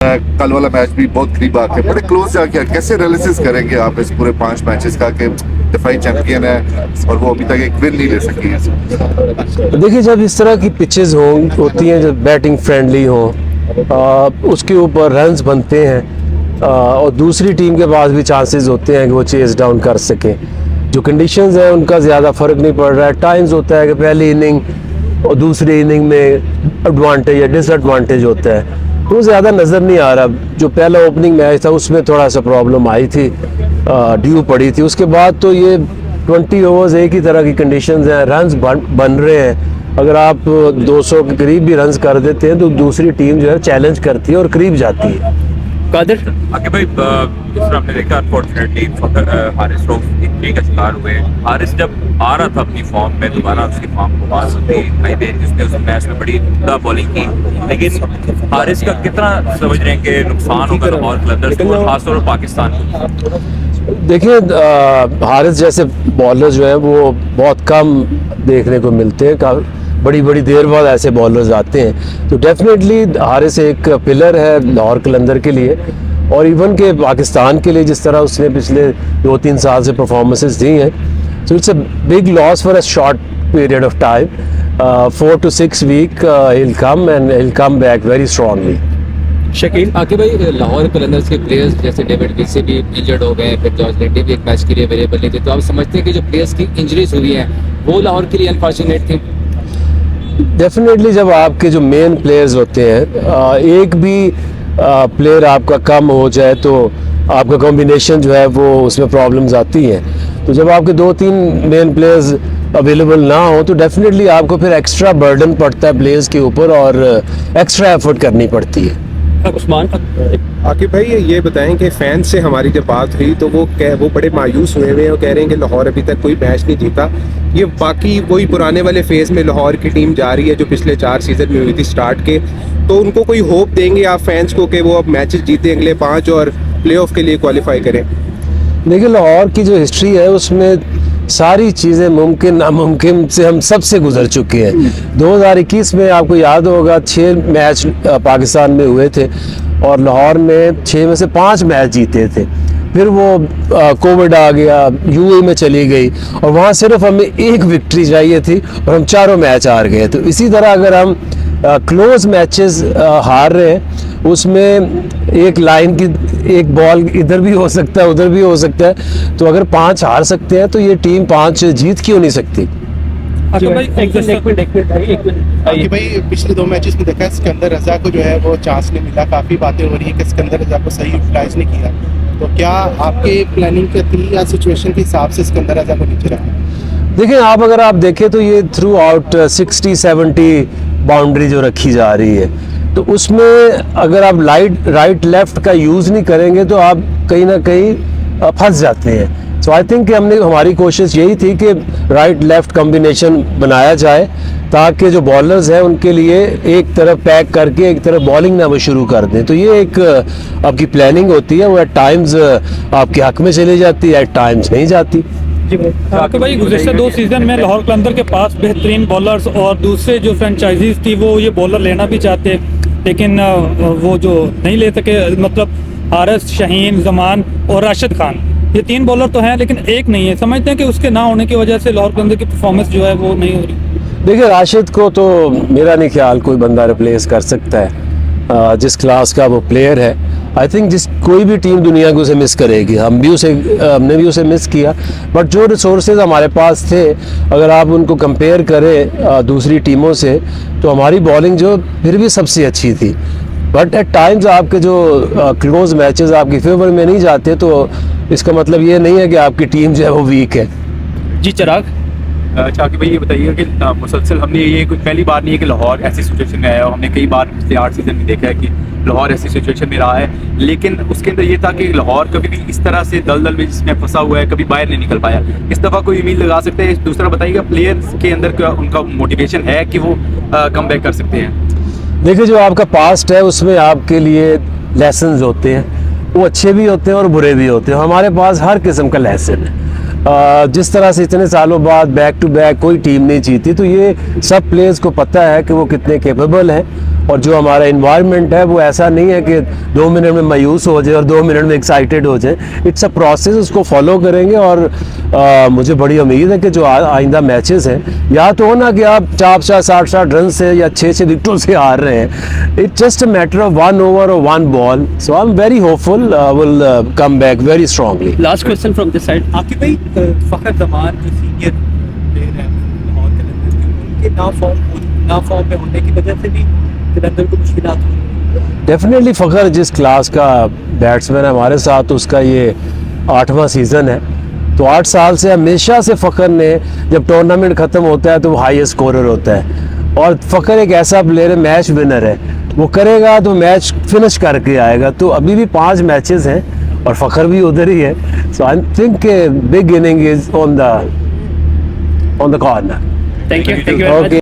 कल वाला मैच भी बहुत करीब आके बड़े क्लोज जाके, कैसे एनालिसिस करेंगे आप इस पूरे 5 मैचेस का कि दफाई चैंपियन है और वो अभी तक एक विन नहीं ले सकी है? देखिए, जब इस तरह की पिचेस होती हैं, जब बैटिंग फ्रेंडली हो, उसके ऊपर रन्स बनते हैं और दूसरी टीम के पास भी चांसेस होते हैं कि वो चेस डाउन कर सकें। जो कंडीशंस हैं उनका ज़्यादा फ़र्क नहीं पड़ रहा है। टाइम्स होता है कि पहली इनिंग और दूसरी इनिंग में एडवांटेज या डिसएडवांटेज होता है, तो ज़्यादा नज़र नहीं आ रहा। जो पहला ओपनिंग मैच था उसमें थोड़ा सा प्रॉब्लम आई थी, ड्यू पड़ी थी। उसके बाद तो ये 20 ओवर्स एक ही तरह की कंडीशंस हैं, रन्स बन रहे हैं। अगर आप 200 के करीब भी रन्स कर देते हैं तो दूसरी टीम जो है चैलेंज करती है और करीब जाती है। कादिर आगे भाई, जिस तरह आपने देखा अनफॉर्चुनेटली हारिस रोफ इंजरी का शिकार हुए। हारिस जब आ रहा था अपनी फॉर्म में, दोबारा उसकी फॉर्म को बात होती भाई जिसने उस मैच में बड़ी उम्दा बॉलिंग की, लेकिन हारिस का कितना समझ रहे हैं कि नुकसान होगा लाहौर कलंदर्स को और खासतौर पर पाकिस्तान को? देखिए, हारिस जैसे बॉलर जो है वो बहुत कम देखने को मिलते हैं। बड़ी बड़ी देर बाद ऐसे बॉलर्स आते हैं, तो डेफिनेटली हारिस एक पिलर है लाहौर कलंदर के लिए और इवन के पाकिस्तान के लिए, जिस तरह उसने पिछले 2-3 साल से परफॉर्मेंसेस दी हैं। So it's a big loss for a short period of time. 4 to 6 weeks he'll come and he'll come back very strongly. Shakeel आके भाई, लाहौर कलंदर्स के प्लेयर्स जैसे डेविड विल्सी भी इंजर्ड हो गए, फिर जॉर्ज लेंडी भी एक मैच के लिए अवेलेबल नहीं थे, तो आप समझते हैं कि जो प्लेयर्स की इंजरीज हुई हैं वो लाहौर के लिए अनफॉर्चुनेट थी? डेफिनेटली जब आपके जो मेन प्लेयर्स होते हैं, एक भी प्लेयर आपका कम हो जाए तो आपका कॉम्बिनेशन जो है वो उसमें प्रॉब्लम्स आती हैं। तो जब आपके 2-3 मेन प्लेयर्स अवेलेबल ना हो तो डेफिनेटली आपको फिर एक्स्ट्रा बर्डन पड़ता है प्लेयर्स के ऊपर और एक्स्ट्रा एफर्ट करनी पड़ती है। उस्मान आकिब भाई, ये बताएं कि फैंस से हमारी जब बात हुई तो वो बड़े मायूस हुए हुए हैं और कह रहे हैं कि लाहौर अभी तक कोई मैच नहीं जीता। ये बाकी वही पुराने वाले फेज में लाहौर की टीम जा रही है जो पिछले 4 सीजन में हुई थी स्टार्ट के, तो उनको कोई होप देंगे आप फैंस को कि वो अब मैचेस जीते अगले 5 और प्लेऑफ के लिए क्वालिफाई करें? देखिए, लाहौर की जो हिस्ट्री है उसमें सारी चीज़ें मुमकिन नामुमकिन से हम सबसे गुजर चुके हैं। 2021 में आपको याद होगा 6 मैच पाकिस्तान में हुए थे और लाहौर में 6 में से 5 मैच जीते थे। फिर वो कोविड आ गया, यूएई में चली गई और वहाँ सिर्फ हमें एक विक्ट्री चाहिए थी और हम 4 मैच हार गए। तो इसी तरह अगर हम क्लोज मैचेस हार रहे हैं, उसमें एक लाइन की एक बॉल इधर भी हो सकता है उधर भी हो सकता है, तो अगर 5 हार सकते हैं तो ये टीम 5 जीत क्यों नहीं सकती? भाई पिछले 2 मैचेस में देखा है सिकंदर रजा को जो है वो चांस नहीं मिला। काफ़ी बातें हो रही है कि सिकंदर रजा को सही यूटिलाइज नहीं किया, तो क्या आपके प्लानिंग के थी या सिचुएशन के हिसाब से सिकंदर रजा को नीचे रखा? देखिए, अगर आप देखें तो ये थ्रू आउट 60-70 बाउंड्री जो रखी जा रही है, तो उसमें अगर आप राइट लेफ्ट का यूज़ नहीं करेंगे तो आप कहीं ना कहीं फंस जाते हैं। सो आई थिंक हमारी कोशिश यही थी कि राइट लेफ्ट कॉम्बिनेशन बनाया जाए ताकि जो बॉलर्स हैं उनके लिए एक तरफ पैक करके एक तरफ बॉलिंग ना वो शुरू कर दें। तो ये एक आपकी प्लानिंग होती है, वो एट टाइम्स आपके हक में चली जाती है, एट टाइम्स नहीं जाती। तो भाई, गुज़श्ता 2 सीज़न में लाहौर कलंदर के पास बेहतरीन बॉलर्स और दूसरे जो फ्रेंचाइजीज थी वो ये बॉलर लेना भी चाहते, लेकिन वो जो नहीं ले सके, मतलब हारिस, शाहीन, जमान और राशिद खान, ये 3 बॉलर तो हैं लेकिन एक नहीं है। समझते हैं कि उसके ना होने की वजह से लाहौर कलंदर की परफॉर्मेंस जो है वो नहीं हो रही? देखिए, राशिद को तो मेरा नहीं ख्याल कोई बंदा रिप्लेस कर सकता है जिस क्लास का वो प्लेयर है। आई थिंक कोई भी टीम दुनिया को उसे मिस करेगी, हमने भी उसे मिस किया, बट जो रिसोर्सेज हमारे पास थे अगर आप उनको कंपेयर करें दूसरी टीमों से तो हमारी बॉलिंग जो फिर भी सबसे अच्छी थी। बट एट टाइम्स आपके जो क्लोज मैचेस आपकी फेवर में नहीं जाते तो इसका मतलब ये नहीं है कि आपकी टीम जो है वो वीक है। जी चिराग। अच्छा कि भाई, ये बताइए कि मुसलसल हमने ये कोई पहली बार नहीं है कि लाहौर ऐसी सिचुएशन में आया, हमने कई बार पिछले 8 सीजन में देखा है कि लाहौर ऐसी सिचुएशन में रहा है, लेकिन उसके अंदर ये था कि लाहौर कभी भी इस तरह से दलदल में जिसमें फंसा हुआ है कभी बाहर नहीं निकल पाया। इस दफ़ा कोई उम्मीद लगा सकते हैं? दूसरा बताइएगा, प्लेयर्स के अंदर क्या उनका मोटिवेशन है कि वो कम बैक कर सकते हैं? देखिए, जो आपका पास्ट है उसमें आपके लिए लेसन्स होते हैं, वो अच्छे भी होते हैं और बुरे भी होते हैं। हमारे पास हर किस्म का लेसन है। जिस तरह से इतने सालों बाद बैक टू बैक कोई टीम नहीं जीती, तो ये सब प्लेयर्स को पता है कि वो कितने कैपेबल हैं और जो हमारा इन्वायरमेंट है वो ऐसा नहीं है कि 2 मिनट में मायूस हो जाए और 2 मिनट में एक्साइटेड हो जाए। इट्स अ प्रोसेस, उसको फॉलो करेंगे और मुझे बड़ी उम्मीद है कि जो आइंदा मैचेस हैं, या तो हो ना कि आप 60 रन से या 6 विकेटों से हार रहे हैं, it's just a matter of 1 over और 1 ball. So I am very hopeful, will come back very strongly. Last question from this side. Aqib भाई, फखर जमान जो सीनियर प्लेयर हैं लाहौर कलंदर के, उनके ना फॉर्म में होने की वजह से भी कलंदर को मुश्किलात हो रही हैं। डेफिनेटली फ़खर जिस क्लास का बैट्समैन है हमारे साथ, उसका ये 8वां सीज़न है, तो 8 साल से हमेशा से फ़खर ने, जब टूर्नामेंट ख़त्म होता है तो वो हाईएस्ट स्कोरर होता है। और फ़खर एक ऐसा प्लेयर है, मैच विनर है, वो करेगा तो मैच फिनिश करके आएगा। तो अभी भी 5 मैचेस हैं और फ़खर भी उधर ही है। So I think big inning is on the corner. Thank you very much. Okay.